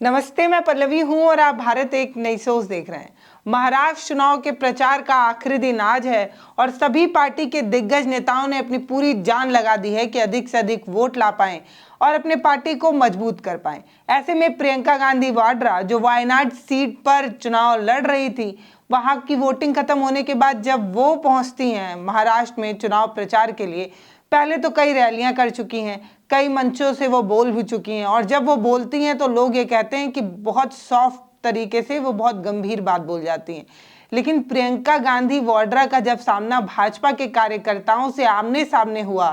नमस्ते, मैं पल्लवी हूं और आप भारत एक नई सोच देख रहे हैं। महाराष्ट्र चुनाव के प्रचार का आखिरी दिन आज है और सभी पार्टी के दिग्गज नेताओं ने अपनी पूरी जान लगा दी है कि अधिक से अधिक वोट ला पाएं और अपने पार्टी को मजबूत कर पाएं। ऐसे में प्रियंका गांधी वाड्रा, जो वायनाड सीट पर चुनाव लड़ रही थी, वहां की वोटिंग खत्म होने के बाद जब वो पहुंचती हैं महाराष्ट्र में चुनाव प्रचार के लिए, पहले तो कई रैलियां कर चुकी हैं, कई मंचों से वो बोल भी चुकी हैं और जब वो बोलती हैं तो लोग ये कहते हैं कि बहुत सॉफ्ट तरीके से वो बहुत गंभीर बात बोल जाती हैं। लेकिन प्रियंका गांधी वाड्रा का जब सामना भाजपा के कार्यकर्ताओं से आमने सामने हुआ,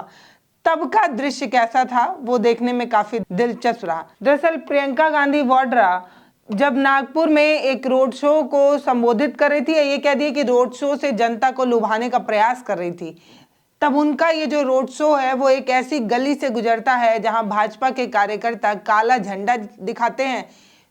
तब का दृश्य कैसा था वो देखने में काफी दिलचस्प रहा। दरअसल प्रियंका गांधी वाड्रा जब नागपुर में एक रोड शो को संबोधित कर रही थी, ये कह दिए कि रोड शो से जनता को लुभाने का प्रयास कर रही थी, तब उनका ये जो रोड शो है वो एक ऐसी गली से गुजरता है जहां भाजपा के कार्यकर्ता काला झंडा दिखाते हैं,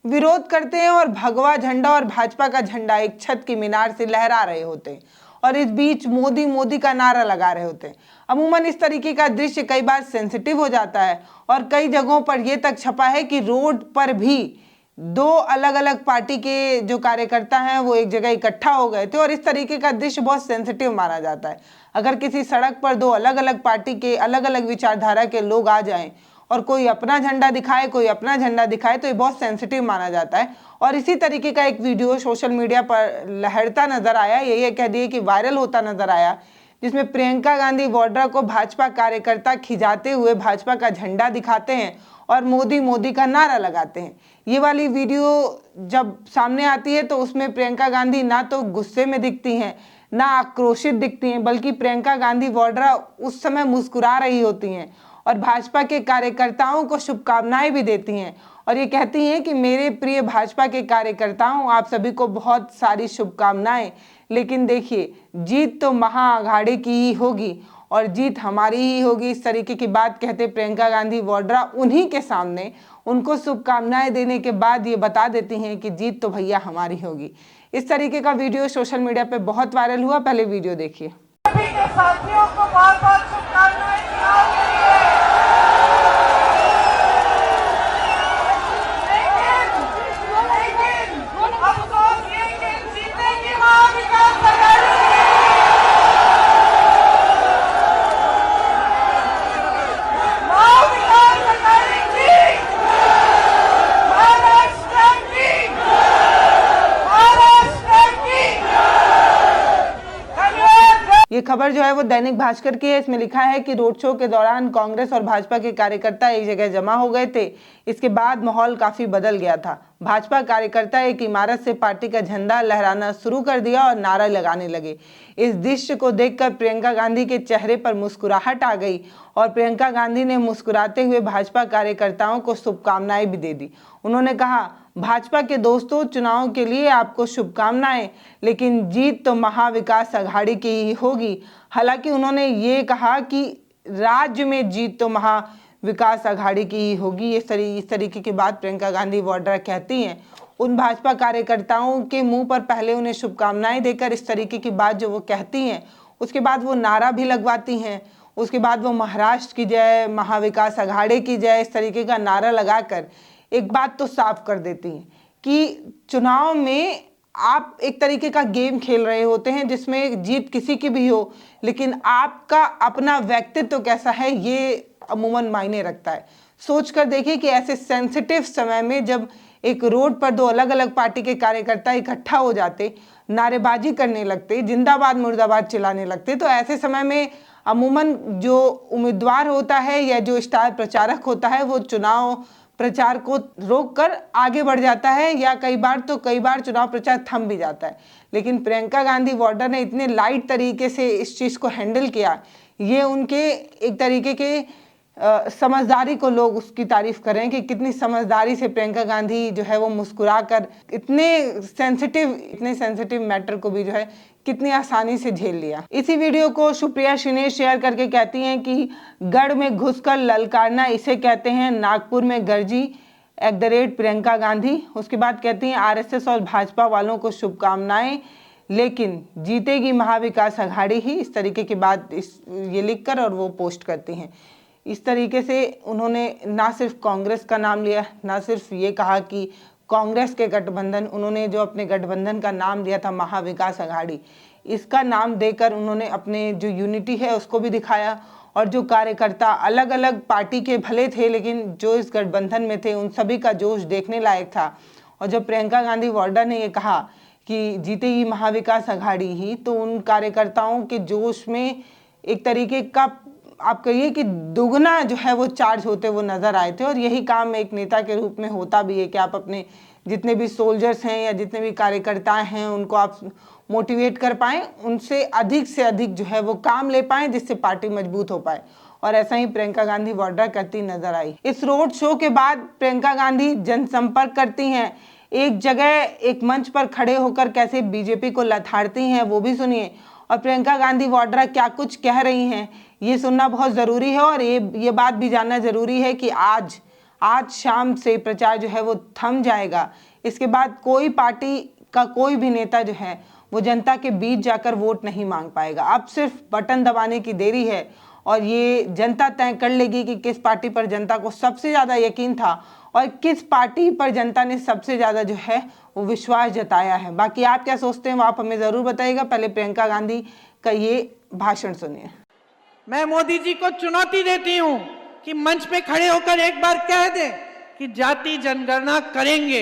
विरोध करते हैं और भगवा झंडा और भाजपा का झंडा एक छत की मीनार से लहरा रहे होते हैं और इस बीच मोदी मोदी का नारा लगा रहे होते हैं। अमूमन इस तरीके का दृश्य कई बार सेंसिटिव हो जाता है और कई जगहों पर यह तक छपा है कि रोड पर भी दो अलग अलग पार्टी के जो कार्यकर्ता हैं वो एक जगह इकट्ठा हो गए थे और इस तरीके का दृश्य बहुत सेंसिटिव माना जाता है। अगर किसी सड़क पर दो अलग अलग पार्टी के अलग अलग विचारधारा के लोग आ जाएं और कोई अपना झंडा दिखाए, कोई अपना झंडा दिखाए, तो ये बहुत सेंसिटिव माना जाता है। और इसी तरीके का एक वीडियो सोशल मीडिया पर लहरता नजर आया, ये कह दिए कि वायरल होता नजर आया, जिसमें प्रियंका गांधी वाड्रा को भाजपा कार्यकर्ता खिजाते हुए भाजपा का झंडा दिखाते हैं और मोदी मोदी का नारा लगाते हैं। ये वाली वीडियो जब सामने आती है तो उसमें प्रियंका गांधी ना तो गुस्से में दिखती हैं, ना आक्रोशित दिखती हैं, बल्कि प्रियंका गांधी वाड्रा उस समय मुस्कुरा रही होती हैं और भाजपा के कार्यकर्ताओं को शुभकामनाएं भी देती हैं और ये कहती हैं कि मेरे प्रिय भाजपा के कार्यकर्ताओं, आप सभी को बहुत सारी शुभकामनाएं। लेकिन देखिए, जीत तो महाअघाड़ी की ही होगी और जीत हमारी ही होगी। इस तरीके की बात कहते प्रियंका गांधी वाड्रा उन्हीं के सामने उनको शुभकामनाएं देने के बाद ये बता देती हैं कि जीत तो भैया हमारी होगी। इस तरीके का वीडियो सोशल मीडिया पे बहुत वायरल हुआ। पहले वीडियो देखिए। साथियों को बहुत बहुत शुभकामनाएं चुनाव के लिए। लेकिन अफसोस ये कि जीतेगी महाविकास आघाड़ी। महाविकास आघाड़ी की महाराष्ट्र की ये खबर जो है वो दैनिक भास्कर की है। इसमें लिखा है कि रोड शो के दौरान कांग्रेस और भाजपा के कार्यकर्ता एक जगह जमा हो गए थे। इसके बाद माहौल काफी बदल गया था। भाजपा कार्यकर्ता एक इमारत से पार्टी का झंडा लहराना शुरू कर दिया और नारा लगाने लगे। इस दृश्य को देखकर प्रियंका गांधी के चेहरे पर मुस्कुराहट आ गई और प्रियंका गांधी ने मुस्कुराते हुए भाजपा कार्यकर्ताओं को शुभकामनाएं भी दे दी। उन्होंने कहा, भाजपा के दोस्तों, चुनाव के लिए आपको शुभकामनाएं, लेकिन जीत तो महाविकास आघाड़ी की ही होगी। हालांकि उन्होंने ये कहा कि राज्य में जीत तो महाविकास आघाड़ी की ही होगी। इस तरीके की बात प्रियंका गांधी वाड्रा कहती हैं। उन भाजपा कार्यकर्ताओं के मुंह पर पहले उन्हें शुभकामनाएं देकर इस तरीके की बात जो वो कहती हैं, उसके बाद वो नारा भी लगवाती हैं। उसके बाद वो महाराष्ट्र की जय, महाविकास आघाड़ी की जय, इस तरीके का नारा लगाकर एक बात तो साफ कर देती हैं कि चुनाव में आप एक तरीके का गेम खेल रहे होते हैं जिसमें जीत किसी की भी हो, लेकिन आपका अपना व्यक्तित्व कैसा है ये अमूमन मायने रखता है। सोच कर देखिए कि ऐसे सेंसिटिव समय में जब एक रोड पर दो अलग अलग पार्टी के कार्यकर्ता इकट्ठा हो जाते, नारेबाजी करने लगते, जिंदाबाद मुर्दाबाद चिल्लाने लगते, तो ऐसे समय में अमूमन जो उम्मीदवार होता है या जो स्टार प्रचारक होता है वो चुनाव प्रचार को रोककर आगे बढ़ जाता है या कई बार चुनाव प्रचार थम भी जाता है। लेकिन प्रियंका गांधी वाड्रा ने इतने लाइट तरीके से इस चीज़ को हैंडल किया, ये उनके एक तरीके के समझदारी को लोग उसकी तारीफ कर रहे हैं कि कितनी समझदारी से प्रियंका गांधी जो है वो मुस्कुराकर इतने सेंसिटिव मैटर को भी जो है कितनी आसानी से झेल लिया। इसी वीडियो को सुप्रिया सिन्हा शेयर करके कहती हैं कि गढ़ में घुसकर ललकारना इसे कहते हैं, नागपुर में गर्जी @प्रियंका गांधी। उसके बाद कहती हैं, आरएसएस और भाजपा वालों को शुभकामनाएं, लेकिन जीतेगी महाविकास आघाड़ी ही। इस तरीके की बात ये लिखकर और वो पोस्ट करती हैं। इस तरीके से उन्होंने ना सिर्फ कांग्रेस का नाम लिया, ना सिर्फ ये कहा कि कांग्रेस के गठबंधन, उन्होंने जो अपने गठबंधन का नाम दिया था महाविकास अघाड़ी, इसका नाम देकर उन्होंने अपने जो यूनिटी है उसको भी दिखाया। और जो कार्यकर्ता अलग अलग पार्टी के भले थे लेकिन जो इस गठबंधन में थे, उन सभी का जोश देखने लायक था। और जब प्रियंका गांधी वाड्रा ने ये कहा कि जीतेगी महाविकास अघाड़ी ही, तो उन कार्यकर्ताओं के जोश में एक तरीके का आप कहिए कि दुगना जो है वो चार्ज होते वो नजर आए थे। और यही काम एक नेता के रूप में होता भी है कि आप अपने जितने भी सोल्जर्स हैं या जितने भी कार्यकर्ता हैं उनको आप मोटिवेट कर पाएं, उनसे अधिक जो है वो काम ले पाएं, जिससे पार्टी मजबूत हो पाए। और ऐसा ही प्रियंका गांधी वाड्रा करती नजर आई। इस रोड शो के बाद प्रियंका गांधी जनसंपर्क करती हैं, एक जगह एक मंच पर खड़े होकर कैसे बीजेपी को लथाड़ती हैं वो भी सुनिए। और प्रियंका गांधी वाड्रा क्या कुछ कह रही हैं ये सुनना बहुत ज़रूरी है। और ये बात भी जानना ज़रूरी है कि आज शाम से प्रचार जो है वो थम जाएगा। इसके बाद कोई पार्टी का कोई भी नेता जो है वो जनता के बीच जाकर वोट नहीं मांग पाएगा। अब सिर्फ बटन दबाने की देरी है और ये जनता तय कर लेगी कि किस पार्टी पर जनता को सबसे ज़्यादा यकीन था और किस पार्टी पर जनता ने सबसे ज़्यादा जो है वो विश्वास जताया है। बाकी आप क्या सोचते हैं वो आप हमें ज़रूर बताइएगा। पहले प्रियंका गांधी का ये भाषण सुनिए। मैं मोदी जी को चुनौती देती हूं कि मंच पे खड़े होकर एक बार कह दें कि जाति जनगणना करेंगे।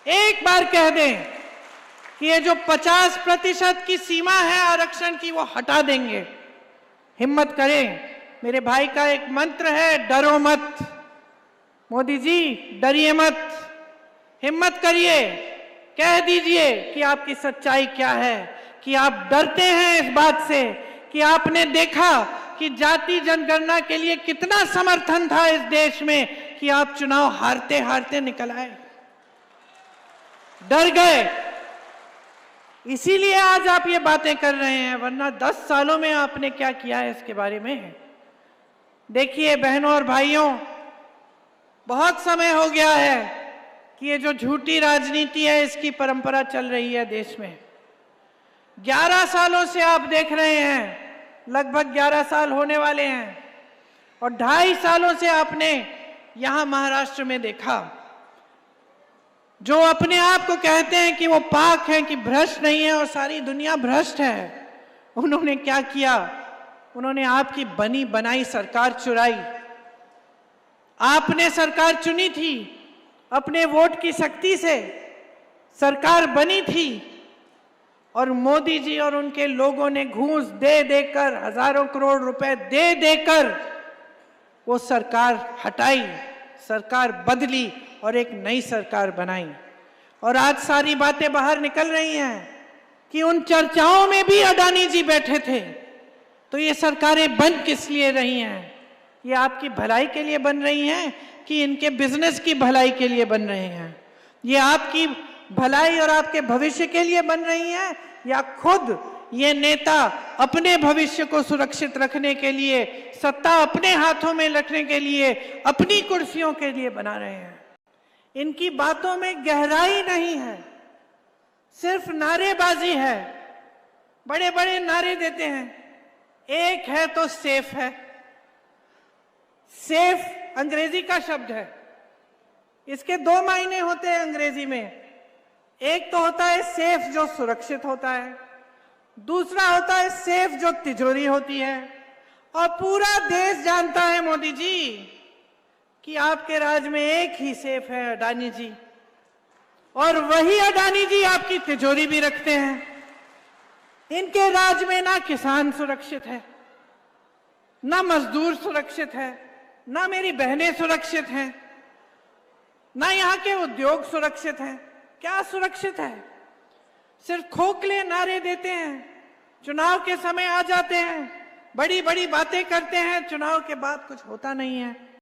एक बार कह दें कि ये जो 50% की सीमा है आरक्षण की वो हटा देंगे। हिम्मत करें। मेरे भाई का एक मंत्र है, डरो मत। मोदी जी डरिए मत, हिम्मत करिए, कह दीजिए कि आपकी सच्चाई क्या है, कि आप डरते हैं इस बात से कि आपने देखा कि जाति जनगणना के लिए कितना समर्थन था इस देश में कि आप चुनाव हारते हारते निकल आए, डर गए, इसीलिए आज आप ये बातें कर रहे हैं। वरना 10 सालों में आपने क्या किया है इसके बारे में देखिए। बहनों और भाइयों, बहुत समय हो गया है कि ये जो झूठी राजनीति है इसकी परंपरा चल रही है देश में। 11 सालों से आप देख रहे हैं, लगभग 11 साल होने वाले हैं, और 2.5 सालों से आपने यहां महाराष्ट्र में देखा, जो अपने आप को कहते हैं कि वो पाक हैं, कि भ्रष्ट नहीं है और सारी दुनिया भ्रष्ट है, उन्होंने क्या किया? उन्होंने आपकी बनी बनाई सरकार चुराई। आपने सरकार चुनी थी, अपने वोट की शक्ति से सरकार बनी थी, और मोदी जी और उनके लोगों ने घूस दे देकर, हजारों करोड़ रुपए दे देकर वो सरकार हटाई, सरकार बदली और एक नई सरकार बनाई। और आज सारी बातें बाहर निकल रही हैं कि उन चर्चाओं में भी अडानी जी बैठे थे। तो ये सरकारें बन किस लिए रही हैं? ये आपकी भलाई के लिए बन रही हैं कि इनके बिजनेस की भलाई के लिए बन रहे हैं? ये आपकी भलाई और आपके भविष्य के लिए बन रही हैं, या खुद ये नेता अपने भविष्य को सुरक्षित रखने के लिए, सत्ता अपने हाथों में रखने के लिए, अपनी कुर्सियों के लिए बना रहे हैं? इनकी बातों में गहराई नहीं है, सिर्फ नारेबाजी है। बड़े बड़े नारे देते हैं। एक है तो सेफ है। सेफ अंग्रेजी का शब्द है, इसके 2 मायने होते हैं अंग्रेजी में। एक तो होता है सेफ जो सुरक्षित होता है, दूसरा होता है सेफ जो तिजोरी होती है। और पूरा देश जानता है मोदी जी कि आपके राज में एक ही सेफ है, अडानी जी, और वही अडानी जी आपकी तिजोरी भी रखते हैं। इनके राज में ना किसान सुरक्षित है, ना मजदूर सुरक्षित है, ना मेरी बहनें सुरक्षित हैं, ना यहाँ के उद्योग सुरक्षित हैं। क्या सुरक्षित है? सिर्फ खोखले नारे देते हैं, चुनाव के समय आ जाते हैं, बड़ी बड़ी बातें करते हैं, चुनाव के बाद कुछ होता नहीं है।